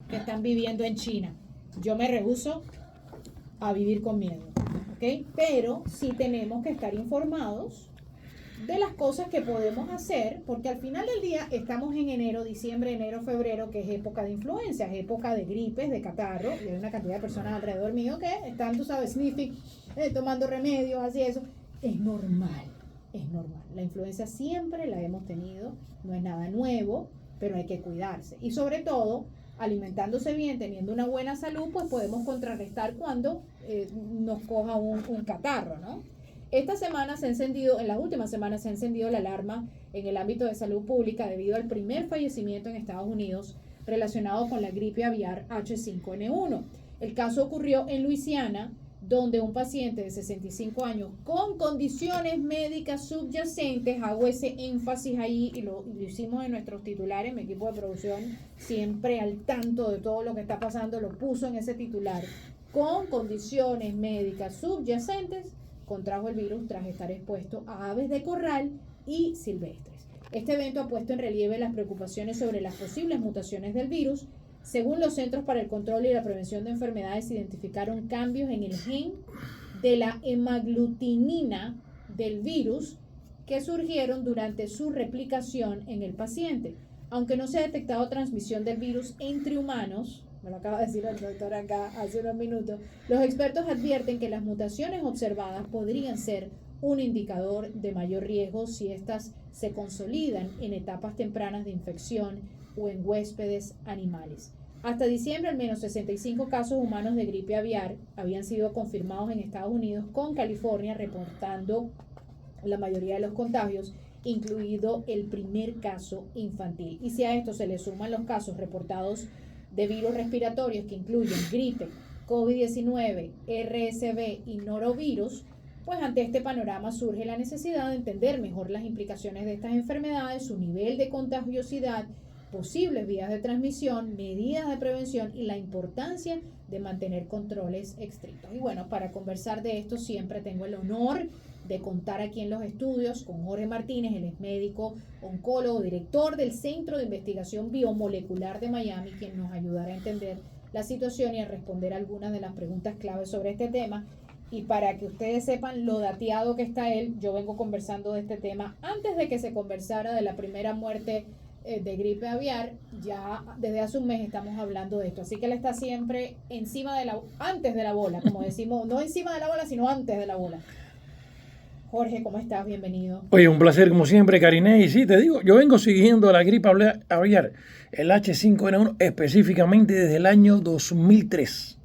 que están viviendo en China. Yo me rehúso a vivir con miedo, ¿ok? Pero sí tenemos que estar informados de las cosas que podemos hacer, porque al final del día estamos en enero, diciembre, enero, febrero, que es época de influencias, época de gripes, de catarro, y hay una cantidad de personas alrededor mío que están, tú sabes, sniffing, tomando remedios, así eso. Es normal, es normal. La influenza siempre la hemos tenido, no es nada nuevo, pero hay que cuidarse. Y sobre todo, alimentándose bien, teniendo una buena salud, pues podemos contrarrestar cuando nos coja un catarro, ¿no? Esta semana se ha encendido, en las últimas semanas se ha encendido la alarma en el ámbito de salud pública debido al primer fallecimiento en Estados Unidos relacionado con la gripe aviar H5N1. El caso ocurrió en Luisiana, donde un paciente de 65 años con condiciones médicas subyacentes, hago ese énfasis ahí y lo hicimos en nuestros titulares, mi equipo de producción siempre al tanto de todo lo que está pasando, lo puso en ese titular, con condiciones médicas subyacentes, contrajo el virus tras estar expuesto a aves de corral y silvestres. Este evento ha puesto en relieve las preocupaciones sobre las posibles mutaciones del virus. Según los Centros para el Control y la Prevención de Enfermedades, identificaron cambios en el gen de la hemaglutinina del virus que surgieron durante su replicación en el paciente. Aunque no se ha detectado transmisión del virus entre humanos, me lo acaba de decir el doctor acá hace unos minutos, los expertos advierten que las mutaciones observadas podrían ser un indicador de mayor riesgo si éstas se consolidan en etapas tempranas de infección o en huéspedes animales. Hasta diciembre, al menos 65 casos humanos de gripe aviar habían sido confirmados en Estados Unidos, con California reportando la mayoría de los contagios, incluido el primer caso infantil. Y si a esto se le suman los casos reportados de virus respiratorios que incluyen gripe, COVID-19, RSV y norovirus, pues ante este panorama surge la necesidad de entender mejor las implicaciones de estas enfermedades, su nivel de contagiosidad, posibles vías de transmisión, medidas de prevención y la importancia de mantener controles estrictos. Y bueno, para conversar de esto siempre tengo el honor de contar aquí en los estudios con Jorge Martínez. Él es médico, oncólogo, director del Centro de Investigación Biomolecular de Miami, quien nos ayudará a entender la situación y a responder algunas de las preguntas claves sobre este tema. Y para que ustedes sepan lo dateado que está él, yo vengo conversando de este tema antes de que se conversara de la primera muerte de gripe aviar. Ya desde hace un mes estamos hablando de esto, así que él está siempre antes de la bola, como decimos, no encima de la bola, sino antes de la bola. Jorge, ¿cómo estás? Bienvenido. Oye, un placer como siempre, Karine. Y sí, te digo, yo vengo siguiendo la gripe aviar, el H5N1, específicamente desde el año 2003.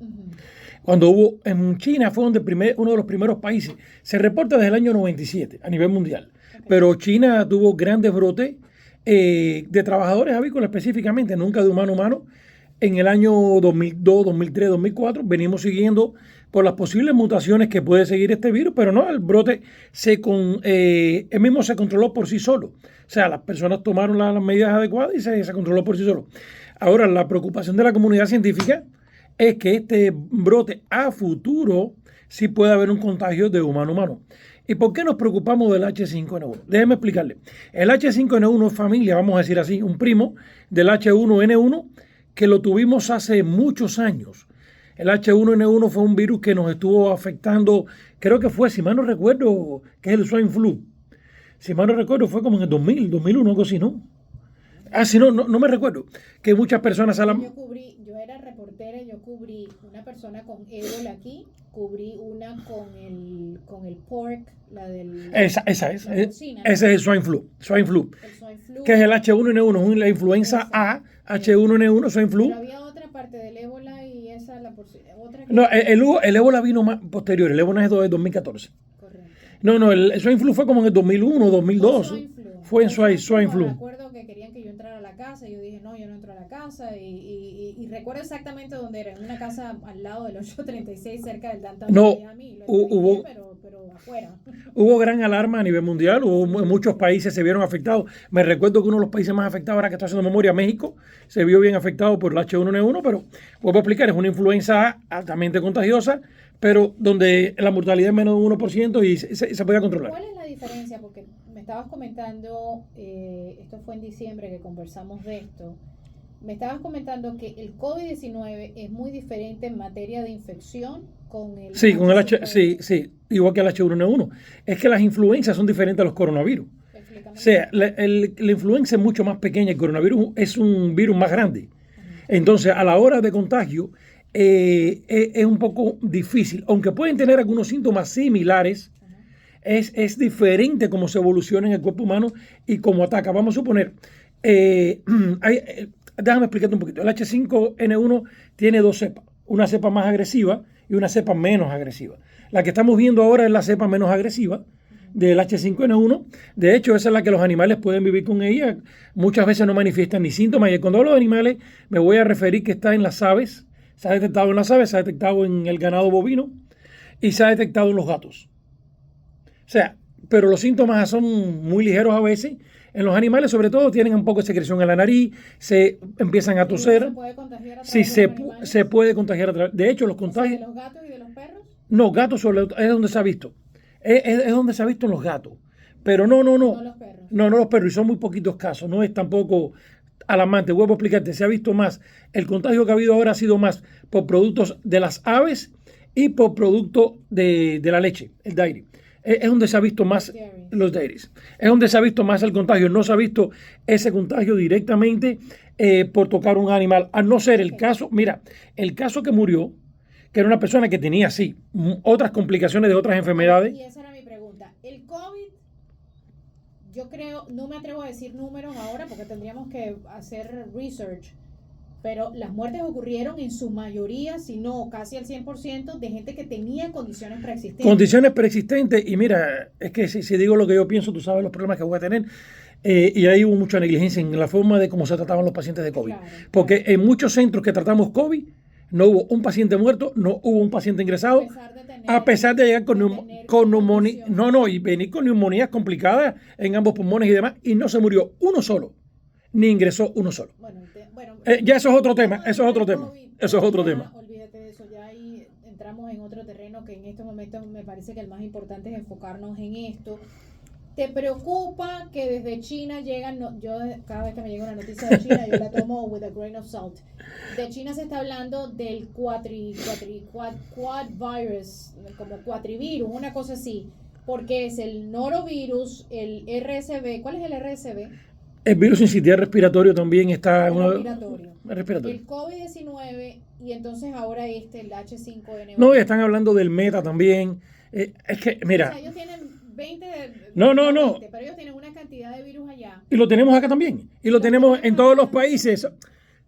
Cuando hubo en China, fue uno de los primeros países. Se reporta desde el año 97 a nivel mundial. Okay. Pero China tuvo grandes brotes de trabajadores avícolas específicamente, nunca de humano a humano. En el año 2002, 2003, 2004 venimos siguiendo por las posibles mutaciones que puede seguir este virus, pero no, el brote él mismo se controló por sí solo. O sea, las personas tomaron las medidas adecuadas y se controló por sí solo. Ahora, la preocupación de la comunidad científica es que este brote a futuro sí puede haber un contagio de humano a humano. ¿Y por qué nos preocupamos del H5N1? Déjeme explicarle. El H5N1 es familia, vamos a decir así, un primo del H1N1 que lo tuvimos hace muchos años. El H1N1 fue un virus que nos estuvo afectando, creo que fue, si mal no recuerdo, que es el swine flu. Si mal no recuerdo, fue como en el 2000, 2001, algo así, ¿no? Ah, sí, no me recuerdo. Que muchas personas... Yo era reportera, yo cubrí una persona con ébola aquí, cubrí una con el pork, la del... Esa es. Ese es el swine flu. El swine flu. Que es el H1N1, la influenza A, H1N1, swine flu. Pero había otra parte del ébola y esa, otra que... No, el ébola vino más posterior, el ébola es de 2014. Correcto. No, el swine flu fue como en el 2001, 2002. Fue en swine flu. Me acuerdo que querían que yo entrara a la casa, y yo dije, no, yo no entro a la casa, y recuerdo exactamente dónde era, en una casa al lado del 836, cerca del Downtown Miami, pero afuera. Hubo gran alarma a nivel mundial, muchos países se vieron afectados. Me recuerdo que uno de los países más afectados, ahora que estoy haciendo memoria, México, se vio bien afectado por el H1N1, pero vuelvo a explicar, es una influenza altamente contagiosa, pero donde la mortalidad es menos de un 1% y se podía controlar. ¿Cuál es la diferencia? Porque me estabas comentando, esto fue en diciembre que conversamos de esto, Me estabas comentando que el COVID-19 es muy diferente en materia de infección con el Sí, con el H5N1. sí, igual que el H1N1. Es que las influencias son diferentes a los coronavirus. Explícame. O sea, la influenza es mucho más pequeña, el coronavirus es un virus más grande. Entonces, a la hora de contagio, es un poco difícil, aunque pueden tener algunos síntomas similares. Es diferente cómo se evoluciona en el cuerpo humano y cómo ataca. Vamos a suponer, déjame explicarte un poquito. El H5N1 tiene dos cepas, una cepa más agresiva y una cepa menos agresiva. La que estamos viendo ahora es la cepa menos agresiva del H5N1. De hecho, esa es la que los animales pueden vivir con ella. Muchas veces no manifiestan ni síntomas. Y cuando hablo de animales, me voy a referir que está en las aves. Se ha detectado en las aves, se ha detectado en el ganado bovino y se ha detectado en los gatos. O sea, pero los síntomas son muy ligeros a veces. En los animales, sobre todo, tienen un poco de secreción en la nariz, se empiezan a toser. ¿Se puede contagiar a través Sí, de los animales? se puede contagiar a través. De hecho, los O sea, contagios. ¿de los gatos y de los perros? No, gatos es donde se ha visto. Es donde se ha visto en los gatos. Pero no. No los perros. No los perros. Y son muy poquitos casos. No es tampoco alarmante. Vuelvo a explicarte. Se ha visto más. El contagio que ha habido ahora ha sido más por productos de las aves y por producto de la leche, el dairy. Es donde se ha visto más los dairies. Es donde se ha visto más el contagio. No se ha visto ese contagio directamente por tocar un animal. A no ser el caso, mira, el caso que murió, que era una persona que tenía, sí, otras complicaciones de otras enfermedades. Y esa era mi pregunta. El COVID, yo creo, no me atrevo a decir números ahora porque tendríamos que hacer research, pero las muertes ocurrieron en su mayoría, si no casi al 100%, de gente que tenía condiciones preexistentes. Condiciones preexistentes, y mira, es que si digo lo que yo pienso, tú sabes los problemas que voy a tener. Y ahí hubo mucha negligencia en la forma de cómo se trataban los pacientes de COVID. Claro, Porque en muchos centros que tratamos COVID, no hubo un paciente muerto, no hubo un paciente ingresado, a pesar de llegar con neumonía. No, y venir con neumonías complicadas en ambos pulmones y demás, y no se murió uno solo, ni ingresó uno solo. Ya eso es otro tema, eso es otro tema. Eso es otro tema. Olvídate de eso, ya ahí entramos en otro terreno que en estos momentos me parece que el más importante es enfocarnos en esto. ¿Te preocupa que desde China llegan, yo cada vez que me llega una noticia de China, yo la tomo with a grain of salt? De China se está hablando del quad virus, como cuatrivirus, una cosa así, porque es el norovirus, el RSV. ¿Cuál es el RSV? El virus sincitial respiratorio también está... Respiratorio. El COVID-19 y entonces ahora el H5N1. No, están hablando del meta también. Es que, mira... O sea, ellos tienen 20... No. 20, pero ellos tienen una cantidad de virus allá. Y lo tenemos acá también. Y lo tenemos en todos los países.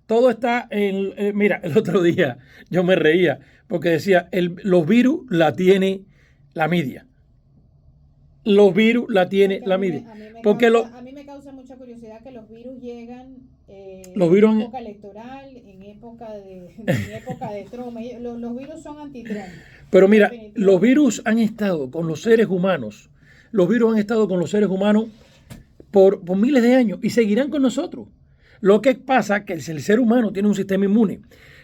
Todo está en... mira, el otro día yo me reía porque decía, los virus la tiene la media. Los virus la tiene la media. A mí me causa mucha curiosidad que los virus llegan en época electoral, en época de Trump. Los virus son anti-Trump. Pero mira, los virus han estado con los seres humanos. Los virus han estado con los seres humanos por miles de años y seguirán con nosotros. Lo que pasa es que el ser humano tiene un sistema inmune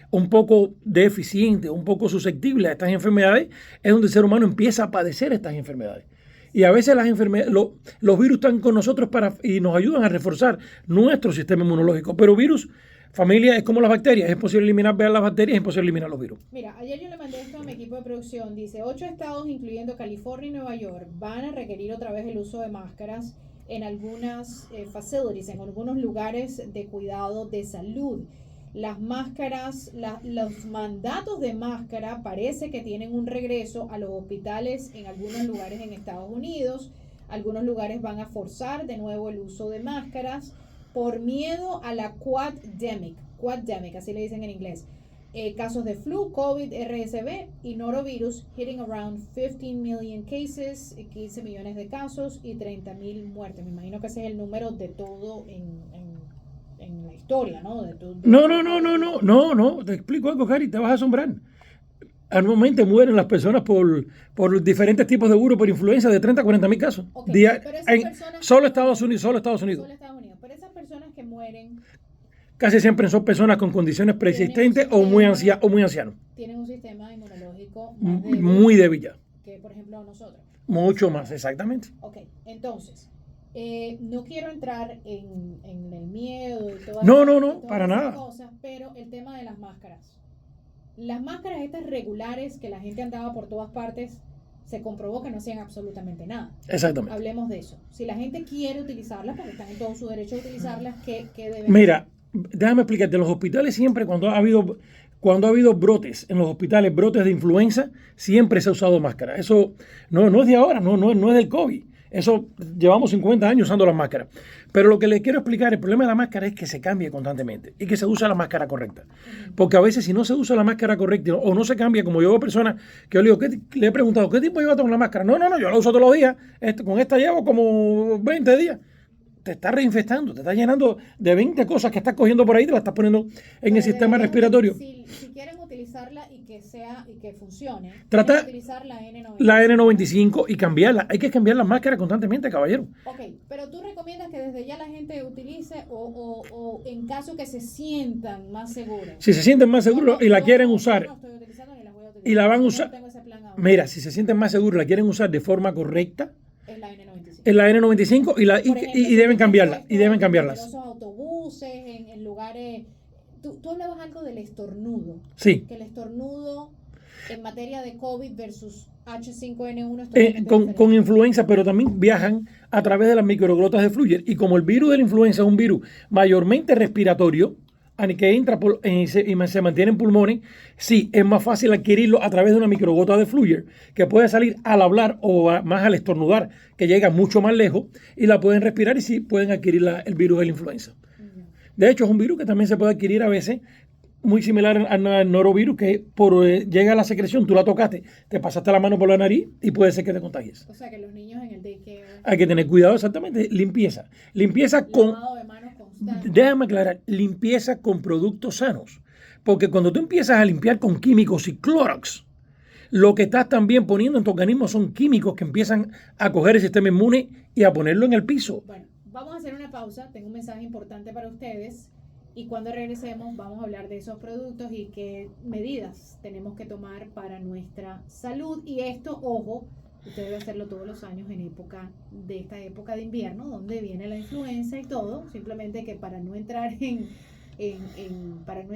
un poco deficiente, un poco susceptible a estas enfermedades, es donde el ser humano empieza a padecer estas enfermedades. Y a veces las enfermedades, los virus están con nosotros y nos ayudan a reforzar nuestro sistema inmunológico. Pero virus, familia, es como las bacterias. Es posible eliminar las bacterias, es imposible eliminar los virus. Mira, ayer yo le mandé esto a mi equipo de producción. Dice, 8 estados, incluyendo California y Nueva York, van a requerir otra vez el uso de máscaras en algunas facilities, en algunos lugares de cuidado de salud. Las máscaras, los mandatos de máscara parece que tienen un regreso a los hospitales en algunos lugares en Estados Unidos. Algunos lugares van a forzar de nuevo el uso de máscaras por miedo a la quaddemic, así le dicen en inglés. Casos de flu, COVID, RSV y norovirus hitting around 15 million cases, 15 millones de casos y 30,000 muertes. Me imagino que ese es el número de todo en la historia, ¿no? No, te explico algo, Cari, te vas a asombrar. Anualmente mueren las personas por diferentes tipos de virus, por influenza, de 30 a 40,000 casos. Okay, solo Estados Unidos. Pero esas personas que mueren casi siempre son personas con condiciones preexistentes o muy ancianos. Tienen un sistema inmunológico muy débil ya. Que, por ejemplo, nosotros. Mucho más, exactamente. Ok, entonces, No quiero entrar en el miedo y No, todas para esas nada. cosas, pero el tema de las máscaras. Las máscaras estas regulares que la gente andaba por todas partes, se comprobó que no hacían absolutamente nada. Exactamente. Hablemos de eso. Si la gente quiere utilizarlas, porque están en todo su derecho a utilizarlas, ¿qué deben Mira, déjame explicarte, en los hospitales siempre cuando ha habido brotes, en los hospitales, brotes de influenza, siempre se ha usado máscara. Eso no es de ahora, no es del COVID. Eso llevamos 50 años usando las máscaras. Pero lo que les quiero explicar, el problema de la máscara es que se cambia constantemente y que se usa la máscara correcta. Porque a veces si no se usa la máscara correcta o no se cambia, como yo veo personas que yo le digo, le he preguntado, ¿qué tiempo llevas con la máscara? No, yo la uso todos los días. Con esta llevo como 20 días. Te está reinfestando, te está llenando de 20 cosas que estás cogiendo por ahí, te las estás poniendo en el sistema respiratorio. Si quieren utilizarla y que funcione, Trata utilizar la N95. La N95 y cambiarla. Hay que cambiar las máscaras constantemente, caballero. Ok, pero tú recomiendas que desde ya la gente utilice o en caso que se sientan más seguros. Si se sienten más seguros y la quieren usar, no estoy utilizando ni las voy a utilizar. y la van a No usar, tengo ese plan ahora. mira, si se sienten más seguros, la quieren usar de forma correcta, Es la N95. en la N95 Por ejemplo, y deben cambiarla, y deben En cambiarlas. numerosos autobuses, en lugares. Tú hablabas algo del estornudo. Sí. Que el estornudo en materia de COVID versus H5N1 es totalmente Con diferente. influenza, pero también viajan a través de las microglotas de Fluyer. Y como el virus de la influenza es un virus mayormente respiratorio, que entra y se mantiene en pulmones, sí, es más fácil adquirirlo a través de una microgota de Fluyer, que puede salir al hablar o más al estornudar, que llega mucho más lejos, y la pueden respirar y sí pueden adquirir el virus de la influenza. De hecho, es un virus que también se puede adquirir a veces, muy similar al norovirus, que llega a la secreción, tú la tocaste, te pasaste la mano por la nariz y puede ser que te contagies. O sea que los niños en el daycare. Hay que tener cuidado, exactamente. Limpieza con, Lavado de manos constante. déjame aclarar, limpieza con productos sanos. Porque cuando tú empiezas a limpiar con químicos y Clorox, lo que estás también poniendo en tu organismo son químicos que empiezan a coger el sistema inmune y a ponerlo en el piso. Bueno, vamos a hacer una pausa. Tengo un mensaje importante para ustedes. Y cuando regresemos vamos a hablar de esos productos y qué medidas tenemos que tomar para nuestra salud. Y esto, ojo, usted debe hacerlo todos los años en esta época de invierno, donde viene la influenza y todo. Simplemente que para no entrar para no